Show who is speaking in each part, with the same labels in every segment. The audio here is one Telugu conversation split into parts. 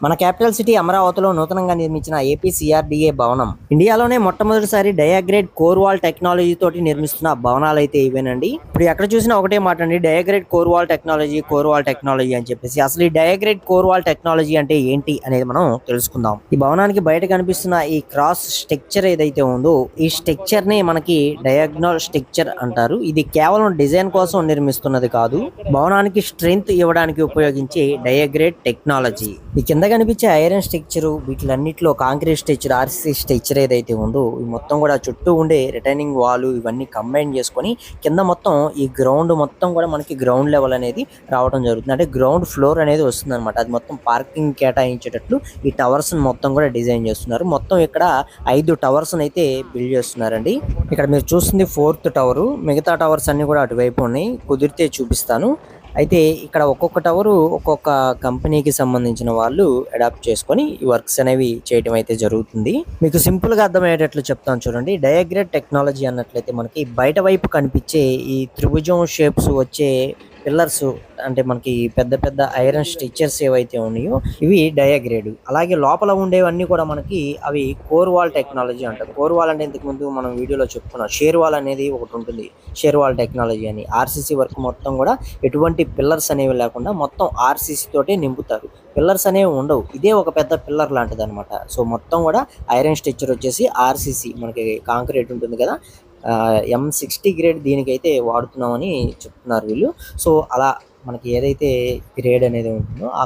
Speaker 1: మన క్యాపిటల్ సిటీ అమరావతిలో నూతనంగా నిర్మించిన ఏపీ సిఆర్డీఏ భవనం ఇండియాలోనే మొట్టమొదటిసారి డయాగ్రేడ్ కోర్ వాల్ టెక్నాలజీ తోటి నిర్మిస్తున్న భవనాలు అయితే ఇవేనండి. ఇప్పుడు ఎక్కడ చూసినా ఒకటే మాట అండి, డయాగ్రేడ్ కోర్ వాల్ టెక్నాలజీ అని చెప్పేసి. అసలు ఈ డయాగ్రేడ్ కోర్ వాల్ టెక్నాలజీ అంటే ఏంటి అనేది మనం తెలుసుకుందాం. ఈ భవనానికి బయట కనిపిస్తున్న ఈ క్రాస్ స్ట్రక్చర్ ఏదైతే ఉందో, ఈ స్ట్రక్చర్ ని మనకి డయాగ్నల్ స్ట్రక్చర్ అంటారు. ఇది కేవలం డిజైన్ కోసం నిర్మిస్తున్నది కాదు, భవనానికి స్ట్రెంగ్త్ ఇవ్వడానికి ఉపయోగించే డయాగ్రేడ్ టెక్నాలజీ. ఈ కింద కనిపించే ఐరన్ స్ట్రక్చర్, వీటిలన్నిటిలో కాంక్రీట్ స్ట్రక్చర్, ఆర్సీసీ స్ట్రక్చర్ ఏదైతే ఉందో, ఈ మొత్తం కూడా చుట్టూ ఉండే రిటైనింగ్ వాల్ ఇవన్నీ కంబైన్ చేసుకొని కింద మొత్తం ఈ గ్రౌండ్ మొత్తం కూడా మనకి గ్రౌండ్ లెవెల్ అనేది రావడం జరుగుతుంది. అంటే గ్రౌండ్ ఫ్లోర్ అనేది వస్తుంది అనమాట. అది మొత్తం పార్కింగ్ కేటాయించేటట్లు ఈ టవర్స్ మొత్తం కూడా డిజైన్ చేస్తున్నారు. మొత్తం ఇక్కడ 5 టవర్స్ అయితే బిల్డ్ చేస్తున్నారండి. ఇక్కడ మీరు చూస్తుంది 4th టవర్. మిగతా టవర్స్ అన్ని కూడా అటువైపు ఉన్నాయి, కుదిరితే చూపిస్తాను. అయితే ఇక్కడ ఒక్కొక్క టవరు ఒక్కొక్క కంపెనీకి సంబంధించిన వాళ్ళు అడాప్ట్ చేసుకొని ఈ వర్క్స్ అనేవి చేయడం అయితే జరుగుతుంది. మీకు సింపుల్ గా అర్థమయ్యేటట్లు చెప్తాను చూడండి. డయాగ్రేడ్ టెక్నాలజీ అన్నట్లయితే మనకి బయట వైపు కనిపించే ఈ త్రిభుజం షేప్స్ వచ్చే పిల్లర్స్, అంటే మనకి పెద్ద పెద్ద ఐరన్ స్ట్రక్చర్స్ ఏవైతే ఉన్నాయో ఇవి డయాగ్రేడ్. అలాగే లోపల ఉండేవన్నీ కూడా మనకి అవి కోర్ వాల్ టెక్నాలజీ అంటారు. కోర్ వాల్ అంటే ఇంతకు ముందు మనం వీడియోలో చెప్పుకున్నాం, షేర్ వాల్ అనేది ఒకటి ఉంటుంది, షేర్ వాల్ టెక్నాలజీ అని. ఆర్సీసీ వర్క్ మొత్తం కూడా ఎటువంటి పిల్లర్స్ అనేవి లేకుండా మొత్తం ఆర్సీసీ తోటే నింపుతారు. పిల్లర్స్ అనేవి ఉండవు, ఇదే ఒక పెద్ద పిల్లర్ లాంటిది అనమాట. సో మొత్తం కూడా ఐరన్ స్ట్రక్చర్ వచ్చేసి ఆర్సీసీ, మనకి కాంక్రీట్ ఉంటుంది కదా, M60 గ్రేడ్ దీనికైతే వాడుతున్నామని చెప్తున్నారు వీళ్ళు. సో అలా మనకి ఏదైతే గ్రేడ్ అనేది ఉంటుందో ఆ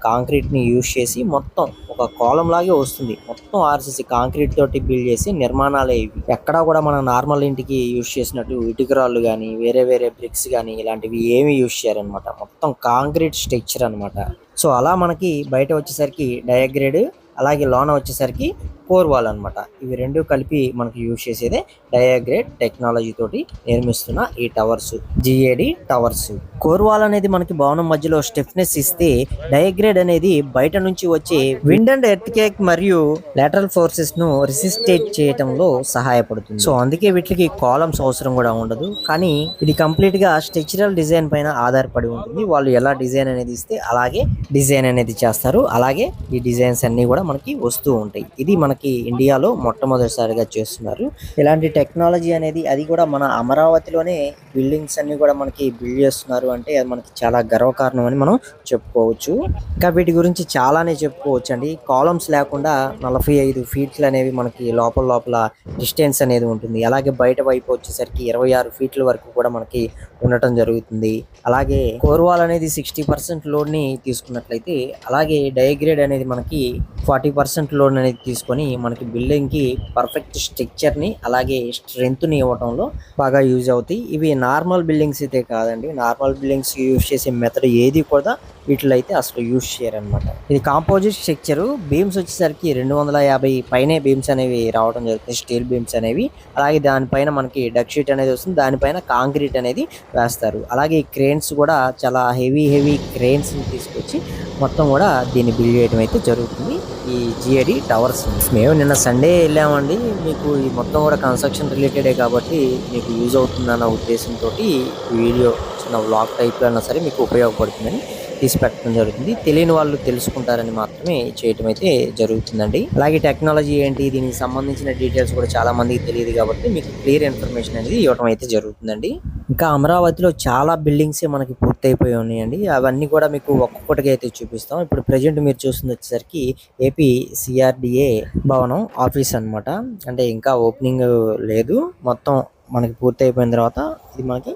Speaker 1: కాంక్రీట్ని యూజ్ చేసి మొత్తం ఒక కాలం లాగే వస్తుంది. మొత్తం ఆర్సీసీ కాంక్రీట్ తోటి బిల్డ్ చేసి నిర్మాణాలే ఇవి. ఎక్కడా కూడా మనం నార్మల్ ఇంటికి యూజ్ చేసినట్టు ఇటుకరాళ్ళు కానీ వేరే వేరే బ్రిక్స్ కానీ ఇలాంటివి ఏమి యూజ్ చేయారనమాట. మొత్తం కాంక్రీట్ స్ట్రక్చర్ అనమాట. సో అలా మనకి బయట వచ్చేసరికి డయాగ్రేడ్, అలాగే లోన వచ్చేసరికి కోర్ వాల్ అనమాట. ఇవి రెండు కలిపి మనకి యూజ్ చేసేదే డయాగ్రేడ్ టెక్నాలజీ తోటి నిర్మిస్తున్న ఈ towers, GAD towers. Core wall అనేది మనకి భవనం మధ్యలో స్టిఫ్నెస్ ఇస్తే, డయాగ్రేడ్ అనేది బయట నుంచి వచ్చే విండ్ అండ్ ఎర్త్ కేక్ మరియు లాటరల్ ఫోర్సెస్ ను రెసిస్టేట్ చేయటంలో సహాయపడుతుంది. సో అందుకే వీటికి కాలమ్స్ అవసరం కూడా ఉండదు. కానీ ఇది కంప్లీట్ గా స్ట్రక్చరల్ డిజైన్ పైన ఆధారపడి ఉంటుంది. వాళ్ళు ఎలా డిజైన్ అనేది ఇస్తే అలాగే డిజైన్ అనేది చేస్తారు. అలాగే ఈ డిజైన్స్ అన్ని కూడా మనకి వస్తూ ఉంటాయి. ఇది మనకి ఇండియాలో మొట్టమొదటిసారిగా చేస్తున్నారు ఇలాంటి టెక్నాలజీ అనేది. అది కూడా మన అమరావతిలోనే బిల్డింగ్స్ అన్ని కూడా మనకి బిల్డ్ చేస్తున్నారు అంటే అది మనకి చాలా గర్వకారణం అని మనం చెప్పుకోవచ్చు. ఇంకా వీటి గురించి చాలానే చెప్పుకోవచ్చు అండి. కాలమ్స్ లేకుండా 45 ఫీట్లు అనేవి మనకి లోపల డిస్టెన్స్ అనేది ఉంటుంది. అలాగే బయట వైపు వచ్చేసరికి 26 ఫీట్ల వరకు కూడా మనకి ఉండటం జరుగుతుంది. అలాగే కోర్ వాల్ అనేది 60% లోడ్ ని తీసుకున్నట్లయితే, అలాగే డయాగ్రేడ్ అనేది మనకి 40% లోడ్ అనేది తీసుకొని మనకి బిల్డింగ్ కి పర్ఫెక్ట్ స్ట్రక్చర్ ని అలాగే స్ట్రెంగ్త్ ని ఇవ్వడంలో బాగా యూజ్ అవుతాయి. ఇవి నార్మల్ బిల్డింగ్స్ అయితే కాదండి. నార్మల్ బిల్డింగ్స్ యూజ్ చేసే మెథడ్ ఏది కూడా వీటిలో అయితే అసలు యూజ్ చేయరనమాట. ఇది కాంపోజిట్ స్ట్రక్చర్. బీమ్స్ వచ్చేసరికి 250 పైనే బీమ్స్ అనేవి రావడం జరుగుతుంది, స్టీల్ బీమ్స్ అనేవి. అలాగే దానిపైన మనకి డక్ షీట్ అనేది వస్తుంది, దానిపైన కాంక్రీట్ అనేది వేస్తారు. అలాగే ఈ క్రేన్స్ కూడా చాలా హెవీ క్రేన్స్ తీసుకొచ్చి మొత్తం కూడా దీన్ని బిల్డ్ చేయడం అయితే జరుగుతుంది ఈ జిఏడి టవర్స్. మేము నిన్న సండే వెళ్ళామండి. మీకు ఈ మొత్తం కూడా కన్స్ట్రక్షన్ రిలేటెడే కాబట్టి మీకు యూజ్ అవుతుందన్న ఉద్దేశంతో ఈ వీడియో చిన్న వ్లాగ్ టైప్లో అయినా సరే మీకు ఉపయోగపడుతుందని తీసి పెట్టడం జరుగుతుంది. తెలియని వాళ్ళు తెలుసుకుంటారని మాత్రమే చేయటం అయితే జరుగుతుందండి. అలాగే టెక్నాలజీ ఏంటి, దీనికి సంబంధించిన డీటెయిల్స్ కూడా చాలా మందికి తెలియదు కాబట్టి మీకు క్లియర్ ఇన్ఫర్మేషన్ అనేది ఇవ్వడం అయితే జరుగుతుందండి. ఇంకా అమరావతిలో చాలా బిల్డింగ్స్ మనకి పూర్తయిపోయి ఉన్నాయండి. అవన్నీ కూడా మీకు ఒక్కొక్కటిగా అయితే చూపిస్తాం. ఇప్పుడు ప్రజెంట్ మీరు చూస్తుంది వచ్చేసరికి ఏపీ సిఆర్డిఏ భవనం ఆఫీస్ అనమాట. అంటే ఇంకా ఓపెనింగ్ లేదు, మొత్తం మనకి పూర్తి అయిపోయిన తర్వాత ఇది మనకి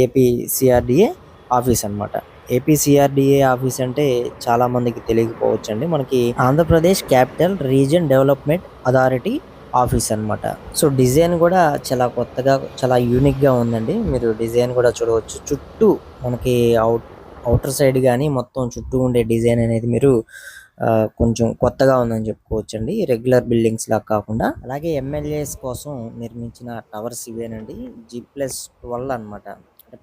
Speaker 1: ఏపీ సిఆర్డిఏ ఆఫీస్ అనమాట. ఏపీ సిఆర్డిఏ ఆఫీస్ అంటే చాలా మందికి తెలియకపోవచ్చు అండి. మనకి Andhra Pradesh capital region development authority office అనమాట. సో డిజైన్ కూడా చాలా కొత్తగా చాలా యూనిక్ గా ఉందండి. మీరు డిజైన్ కూడా చూడవచ్చు. చుట్టూ మనకి అవుటర్ సైడ్ కానీ మొత్తం చుట్టూ ఉండే డిజైన్ అనేది మీరు కొంచెం కొత్తగా ఉందని చెప్పుకోవచ్చు అండి, రెగ్యులర్ బిల్డింగ్స్ లా కాకుండా. అలాగే ఎమ్మెల్యేస్ కోసం నిర్మించిన టవర్స్ ఇవేనండి. G+12 అనమాట.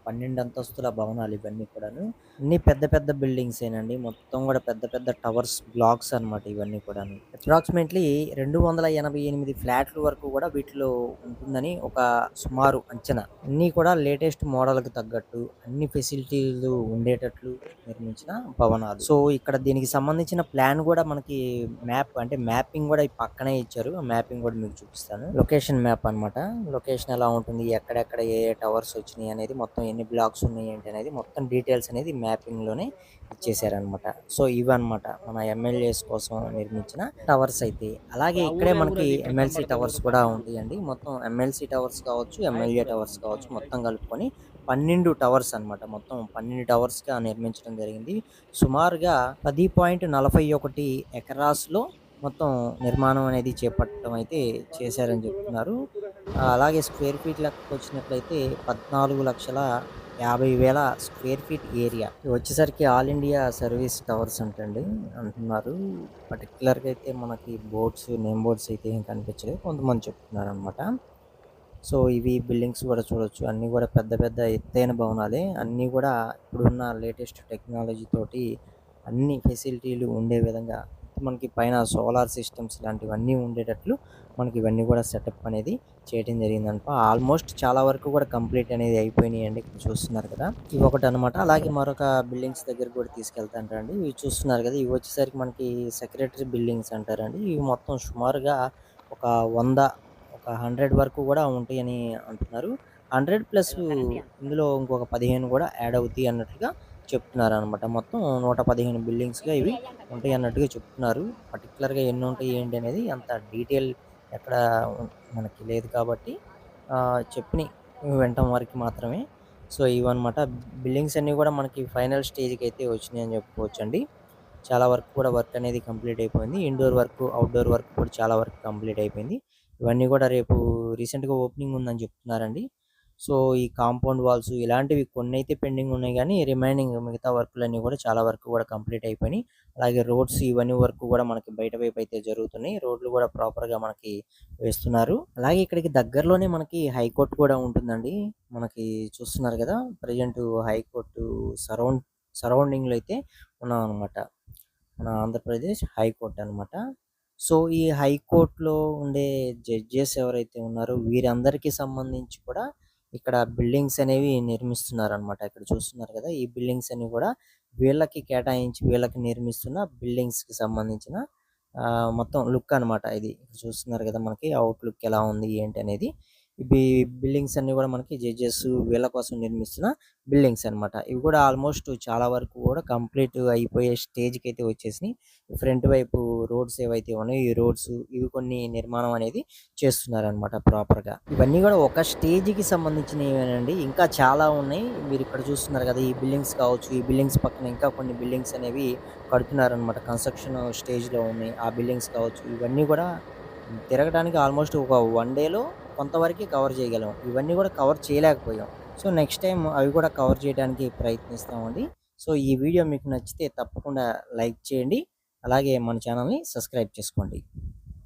Speaker 1: 12 అంతస్తుల భవనాలు ఇవన్నీ కూడాను. అన్ని పెద్ద పెద్ద బిల్డింగ్స్ ఏనండి. మొత్తం కూడా పెద్ద పెద్ద టవర్స్ బ్లాక్స్ అన్నమాట ఇవన్నీ కూడాను. అప్రాక్సిమేట్లీ 288 ఫ్లాట్ల వరకు కూడా వీటిలో ఉంటుందని ఒక సుమారు అంచనా. అన్నీ కూడా లేటెస్ట్ మోడల్‌కి తగ్గట్టు అన్ని ఫెసిలిటీలు ఉండేటట్లు నిర్మించిన భవనాలు. సో, ఇక్కడ దీనికి సంబంధించిన ప్లాన్ కూడా మనకి అంటే మ్యాపింగ్ కూడా ఈ పక్కనే ఇచ్చారు. ఆ మ్యాపింగ్ కూడా మీకు చూపిస్తాను. లొకేషన్ మ్యాప్ అన్నమాట. లొకేషన్ ఎలా ఉంటుంది, ఎక్కడెక్కడ ఏ ఏ టవర్స్ వచ్చినాయి అనేది, మొత్తం ఎన్ని బ్లాక్స్ ఉన్నాయి ఏంటి అనేది మొత్తం డీటెయిల్స్ అనేది మ్యాపింగ్‌లోనే ఇచ్చేసారన్నమాట. సో, ఇవన్నమాట మన ఎమ్మెల్యేస్ కోసం నిర్మించిన టవర్స్ అయితే. అలాగే ఇక్కడే మనకి ఎమ్మెల్సీ టవర్స్ కూడా ఉంటాయండి. మొత్తం ఎమ్మెల్సీ టవర్స్ కావచ్చు, ఎమ్మెల్యే టవర్స్ కావచ్చు మొత్తం కలుపుకొని 12 టవర్స్ అన్నమాట. మొత్తం 12 టవర్స్‌గా నిర్మించడం జరిగింది. సుమారుగా 10.41 ఎకరాస్‌లో మొత్తం నిర్మాణం అనేది చేపట్టడం అయితే చేశారని చెప్తున్నారు. అలాగే స్క్వేర్ ఫీట్ లెక్కకొచ్చినట్లయితే 14,50,000 స్క్వేర్ ఫీట్ ఏరియా. ఇది వచ్చేసరికి ఆల్ ఇండియా సర్వీస్ టవర్స్ అంటున్నారు. పర్టిక్యులర్‌గా అయితే మనకి నేమ్ బోర్డ్స్ అయితే ఏం కనిపించలేదు. కొంతమంది చెప్తున్నారనమాట. సో, ఇవి బిల్డింగ్స్ కూడా చూడొచ్చు. అన్నీ కూడా పెద్ద పెద్ద ఎత్తైన భవనాలే. అన్నీ కూడా ఇప్పుడున్న లేటెస్ట్ టెక్నాలజీ తోటి అన్ని ఫెసిలిటీలు ఉండే విధంగా మనకి పైన సోలార్ సిస్టమ్స్ ఇలాంటివన్నీ ఉండేటట్లు మనకి ఇవన్నీ కూడా సెటప్ అనేది చేయడం జరిగిందనమాట. ఆల్మోస్ట్ చాలా వరకు కూడా కంప్లీట్ అనేది అయిపోయినాయండి. ఇక్కడ చూస్తున్నారు కదా, ఇవి ఒకటనమాట. అలాగే మరొక బిల్డింగ్స్ దగ్గరికి కూడా తీసుకెళ్తాంటారండి. ఇవి చూస్తున్నారు కదా, ఇవి వచ్చేసరికి మనకి సెక్రటరీ బిల్డింగ్స్ అంటారండి. ఇవి మొత్తం సుమారుగా ఒక 100 వరకు కూడా ఉంటాయని అంటున్నారు. 100 ప్లస్ ఇందులో ఇంకొక 15 కూడా యాడ్ అవుతాయి అన్నట్లుగా చెప్తున్నారనమాట. మొత్తం 115 బిల్డింగ్స్‌గా ఇవి ఉంటాయి అన్నట్టుగా చెప్తున్నారు. పర్టిక్యులర్‌గా ఎన్ని ఉంటాయి ఏంటి అనేది అంత డీటెయిల్ ఎక్కడ మనకి లేదు కాబట్టి చెప్పినయి వినటం వరకు మాత్రమే. సో, ఇవన్నమాట బిల్డింగ్స్ అన్నీ కూడా మనకి ఫైనల్ స్టేజ్‌కి అయితే వచ్చినాయని చెప్పుకోవచ్చండి. చాలా వరకు కూడా వర్క్ అనేది కంప్లీట్ అయిపోయింది. ఇండోర్ వర్క్, ఔట్‌డోర్ వర్క్ కూడా చాలా వరకు కంప్లీట్ అయిపోయింది. ఇవన్నీ కూడా రేపు రీసెంట్‌గా ఓపెనింగ్ ఉందని చెప్తున్నారండి. సో, ఈ కాంపౌండ్ వాల్స్ ఇలాంటివి కొన్నైతే పెండింగ్ ఉన్నాయి గానీ, రిమైనింగ్ మిగతా వర్కులన్నీ కూడా చాలా వరకు కూడా కంప్లీట్ అయిపోయినాయి. అలాగే రోడ్స్ ఇవన్నీ వరకు కూడా మనకి బయట వైపు అయితే జరుగుతున్నాయి. రోడ్లు కూడా ప్రాపర్‌గా మనకి వేస్తున్నారు. అలాగే ఇక్కడికి దగ్గరలోనే మనకి హైకోర్ట్ కూడా ఉంటుందండి. మనకి చూస్తున్నారు కదా, ప్రెజెంట్ హైకోర్టు సరౌండింగ్‌లో అయితే ఉన్నామనమాట. మన ఆంధ్రప్రదేశ్ హైకోర్ట్ అనమాట. సో, ఈ హైకోర్ట్‌లో ఉండే జడ్జెస్ ఎవరైతే ఉన్నారో వీరందరికీ సంబంధించి కూడా ఇక్కడ బిల్డింగ్స్ అనేవి నిర్మిస్తున్నారనమాట. ఇక్కడ చూస్తున్నారు కదా, ఈ బిల్డింగ్స్ అన్ని కూడా వీళ్ళకి కేటాయించి వీళ్ళకి నిర్మిస్తున్న బిల్డింగ్స్‌కి సంబంధించిన మొత్తం లుక్ అనమాట ఇది. చూస్తున్నారు కదా, మనకి అవుట్ లుక్ ఎలా ఉంది ఏంటి అనేది. ఇవి బిల్డింగ్స్ అన్నీ కూడా మనకి జడ్జెస్ వీళ్ళ కోసం నిర్మిస్తున్న బిల్డింగ్స్ అనమాట. ఇవి కూడా ఆల్మోస్ట్ చాలా వరకు కూడా కంప్లీట్ అయిపోయే స్టేజ్‌కి అయితే వచ్చేసినాయి. ఫ్రంట్ వైపు రోడ్స్ ఏవైతే ఉన్నాయో ఈ రోడ్స్ ఇవి కొన్ని నిర్మాణం అనేది చేస్తున్నారనమాట ప్రాపర్‌గా. ఇవన్నీ కూడా ఒక స్టేజ్‌కి సంబంధించినవేనండి. ఇంకా చాలా ఉన్నాయి. మీరు ఇక్కడ చూస్తున్నారు కదా, ఈ బిల్డింగ్స్ కావచ్చు, ఈ బిల్డింగ్స్ పక్కన ఇంకా కొన్ని బిల్డింగ్స్ అనేవి కడుతున్నారనమాట. కన్‌స్ట్రక్షన్ స్టేజ్‌లో ఉన్నాయి. ఆ బిల్డింగ్స్ కావచ్చు, ఇవన్నీ కూడా తిరగడానికి ఆల్మోస్ట్ ఒక 1 డేలో కొంతవరకే కవర్ చేయగలం. ఇవన్నీ కూడా కవర్ చేయలేకపోయాం. సో, నెక్స్ట్ టైమ్ అవి కూడా కవర్ చేయడానికి ప్రయత్నిస్తామండి. సో, ఈ వీడియో మీకు నచ్చితే తప్పకుండా లైక్ చేయండి. అలాగే మన ఛానల్‌ని సబ్స్క్రైబ్ చేసుకోండి.